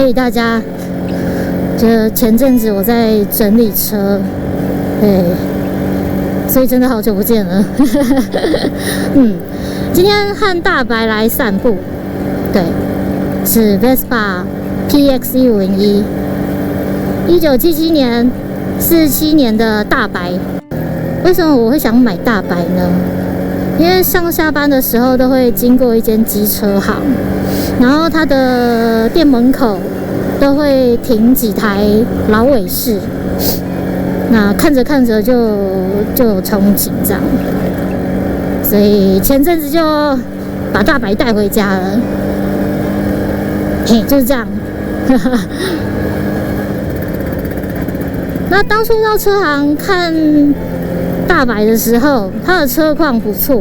嘿，大家，前阵子我在整理车，对，所以真的好久不见了。今天和大白来散步，对，是 Vespa PX150， 1977年47年的大白。为什么我会想买大白呢？因为上下班的时候都会经过一间机车行，然后它的店门口都会停几台老伟士，那看着看着就有憧憬这样，所以前阵子就把大白带回家了，嘿，就是这样。那当初到车行看大白的时候，它的车况不错，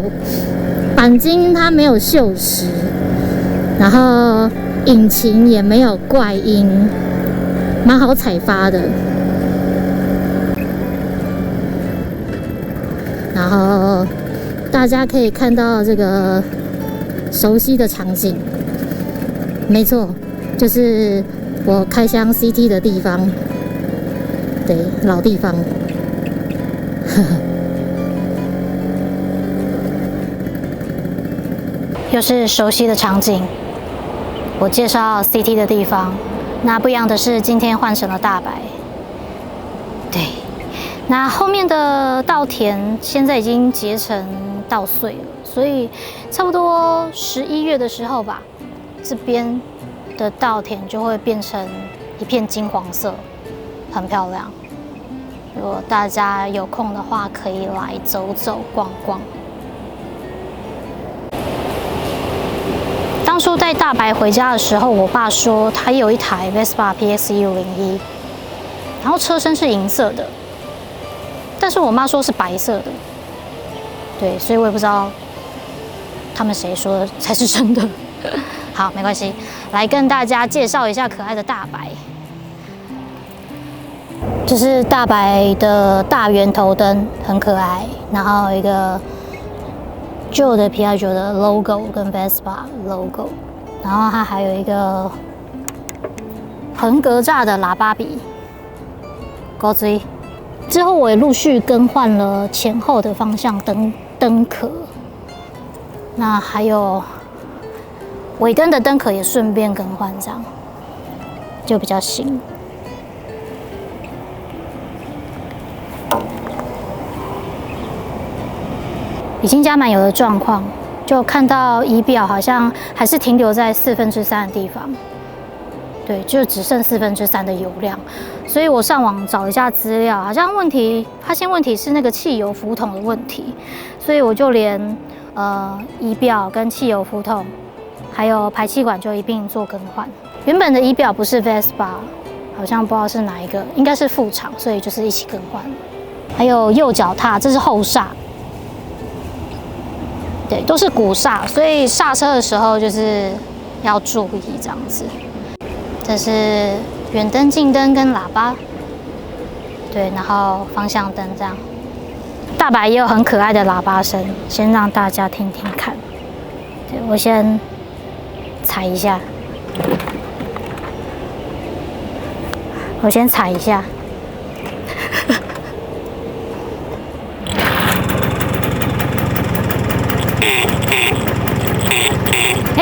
钣金它没有锈蚀，然后引擎也没有怪音，蛮好采发的。然后大家可以看到这个熟悉的场景，没错，就是我开箱 CT 的地方，对，老地方。又是熟悉的场景，我介绍 CT 的地方。那不一样的是，今天换成了大白。对，那后面的稻田现在已经结成稻穗了，所以差不多11月的时候吧，这边的稻田就会变成一片金黄色，很漂亮。如果大家有空的话，可以来走走逛逛。当初带大白回家的时候，我爸说他有一台 Vespa PX150， 然后车身是银色的，但是我妈说是白色的，对，所以我也不知道他们谁说的才是真的。好，没关系，来跟大家介绍一下可爱的大白。这是大白的大圆头灯，很可爱，然后一个旧的 Piaggio 的 logo 跟 Vespa logo， 然后它还有一个横格栅的喇叭笔，高追。之后我也陆续更换了前后的方向灯壳，那还有尾灯的灯壳也顺便更换，这样就比较新。已经加满油的状况，就看到仪表好像还是停留在3/4的地方，对，就只剩3/4的油量。所以我上网找一下资料，好像发现问题是那个汽油浮筒的问题，所以我就连仪表跟汽油浮筒，还有排气管就一并做更换。原本的仪表不是 Vespa， 好像不知道是哪一个，应该是副厂，所以就是一起更换。还有右脚踏，这是后刹。对，都是鼓刹，所以刹车的时候就是要注意这样子。这是远灯、近灯跟喇叭，对，然后方向灯这样。大白也有很可爱的喇叭声，先让大家听听看。对，我先踩一下，我先踩一下。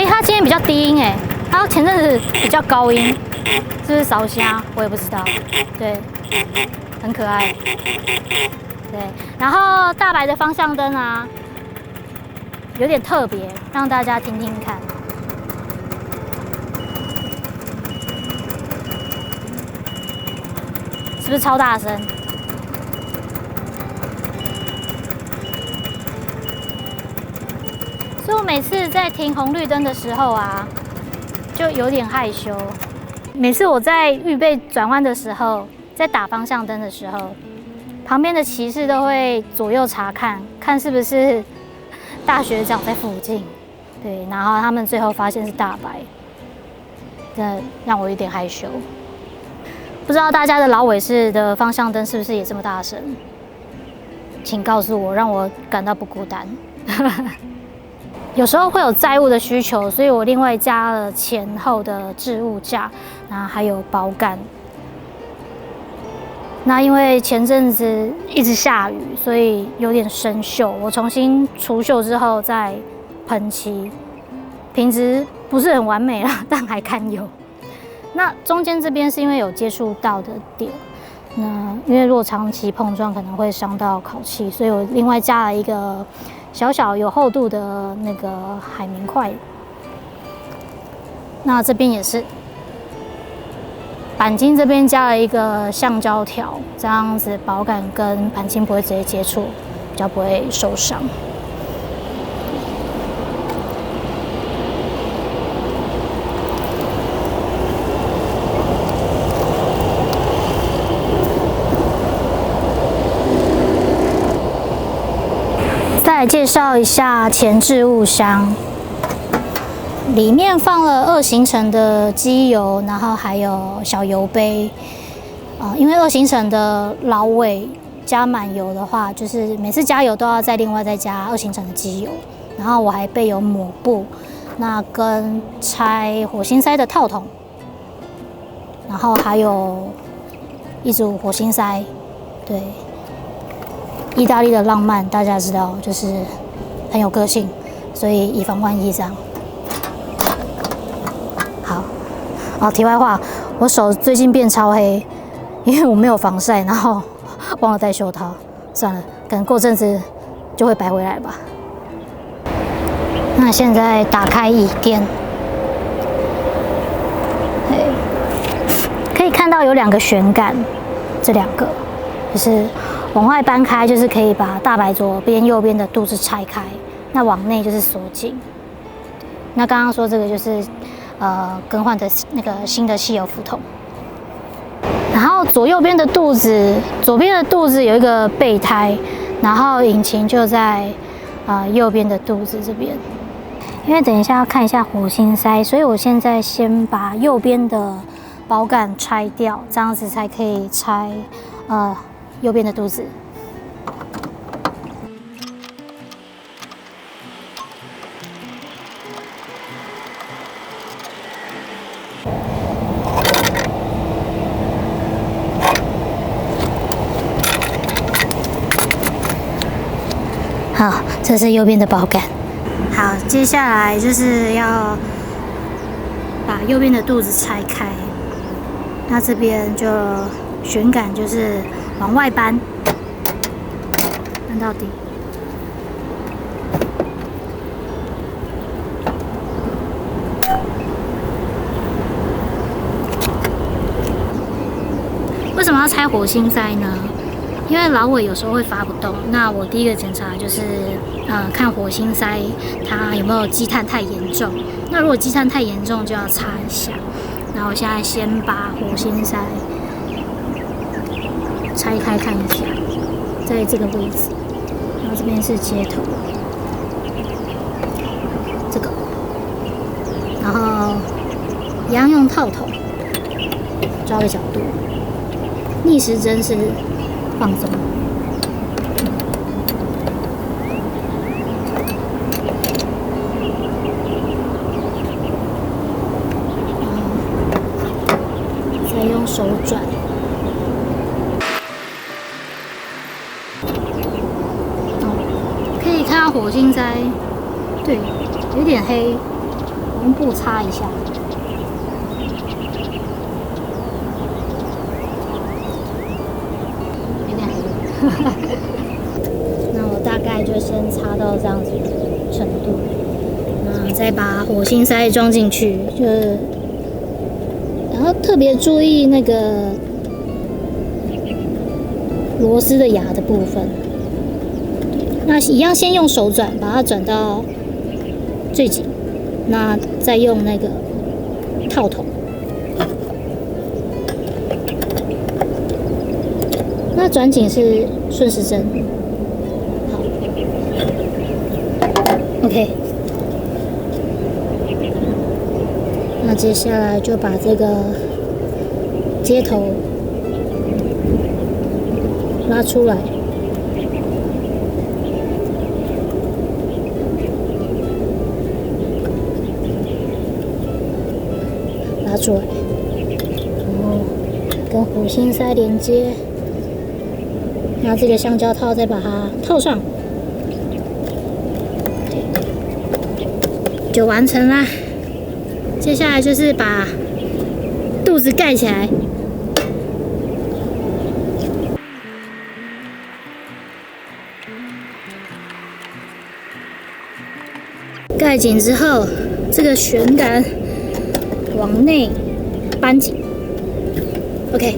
他今天比较低音哎，他前阵子比较高音，是不是烧虾？我也不知道。对，很可爱。对，然后大白的方向灯啊，有点特别，让大家听听看。是不是超大声？所以我每次在停红绿灯的时候啊，就有点害羞。每次我在预备转弯的时候，在打方向灯的时候，旁边的骑士都会左右查看，看是不是大学长在附近。对，然后他们最后发现是大白，真的让我有点害羞。不知道大家的老伟士的方向灯是不是也这么大声？请告诉我，让我感到不孤单。有时候会有载物的需求，所以我另外加了前后的置物架，那还有保杆。那因为前阵子一直下雨，所以有点生锈，我重新除锈之后再喷漆，品质不是很完美啦，但还堪忧。那中间这边是因为有接触到的点，那因为如果长期碰撞可能会伤到烤漆，所以我另外加了一个小小有厚度的那个海绵块。那这边也是。钣金这边加了一个橡胶条，这样子保杆跟钣金不会直接接触，比较不会受伤。再来介绍一下前置物箱。里面放了2行程的机油，然后还有小油杯。因为2行程的老尾加满油的话，就是每次加油都要另外加2行程的机油。然后我还备有抹布，那跟拆火星塞的套筒，然后还有一组火星塞。对，意大利的浪漫大家知道，就是很有个性，所以以防万一这样。好，题外话，我手最近变超黑，因为我没有防晒，然后忘了戴袖套，算了，可能过阵子就会白回来吧。那现在打开椅垫，可以看到有2个旋杆，这2个就是往外搬开，就是可以把大白左边、右边的肚子拆开，那往内就是锁紧。那刚刚说这个就是更换的那个新的汽油浮筒，然后左右边的肚子，左边的肚子有一个备胎，然后引擎就在右边的肚子这边。因为等一下要看一下火星塞，所以我现在先把右边的保杆拆掉，这样子才可以拆右边的肚子。好，这是右边的保杆。好，接下来就是要把右边的肚子拆开。那这边就旋杆就是往外搬，搬到底。为什么要拆火星塞呢？因为老尾有时候会发不动，那我第一个检查就是看火星塞它有没有积碳太严重。那如果积碳太严重，就要擦一下。那我现在先把火星塞拆开看一下，在这个位置，然后这边是接头，这个，然后一样用套筒抓个角度，逆时针是放松。再用手转。可以看到火星塞，对，有点黑，我用布擦一下。那我大概就先擦到这样子的程度，那再把火星塞装进去，就是然后特别注意那个螺丝的牙的部分。那一样先用手转，把它转到最紧，那再用那个套筒。那转紧是顺时针，好 ，OK。那接下来就把这个接头拉出来，出来，然后跟虎心塞连接，拿这个橡胶套再把它套上，就完成啦。接下来就是把肚子盖起来。盖紧之后，这个旋杆往内扳紧。OK，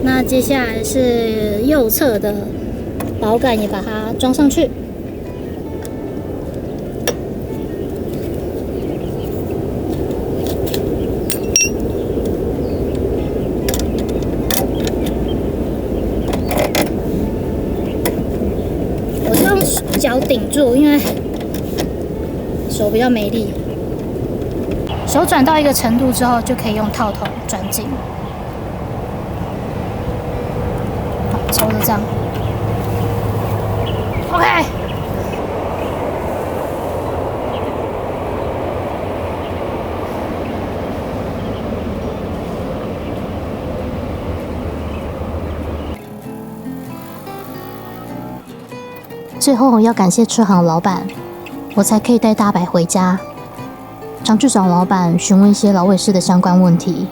那接下来是右侧的保杆也把它装上去。脚顶住，因为手比较没力。手转到一个程度之后，就可以用套头转紧。好，抽着这样。OK。最后要感谢车行老板，我才可以带大白回家。常去找老板询问一些老尾式的相关问题，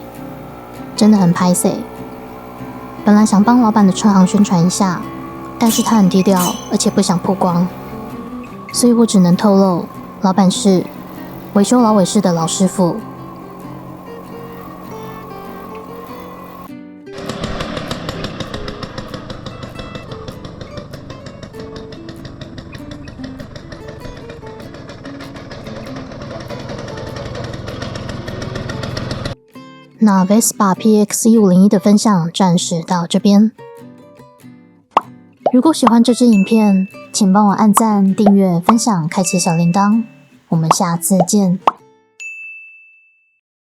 真的很拍谢。本来想帮老板的车行宣传一下，但是他很低调，而且不想曝光，所以我只能透露，老板是维修老尾式的老师傅。那 Vespa PX1501 的分享暂时到这边。如果喜欢这支影片，请帮我按赞、订阅、分享、开启小铃铛。我们下次见。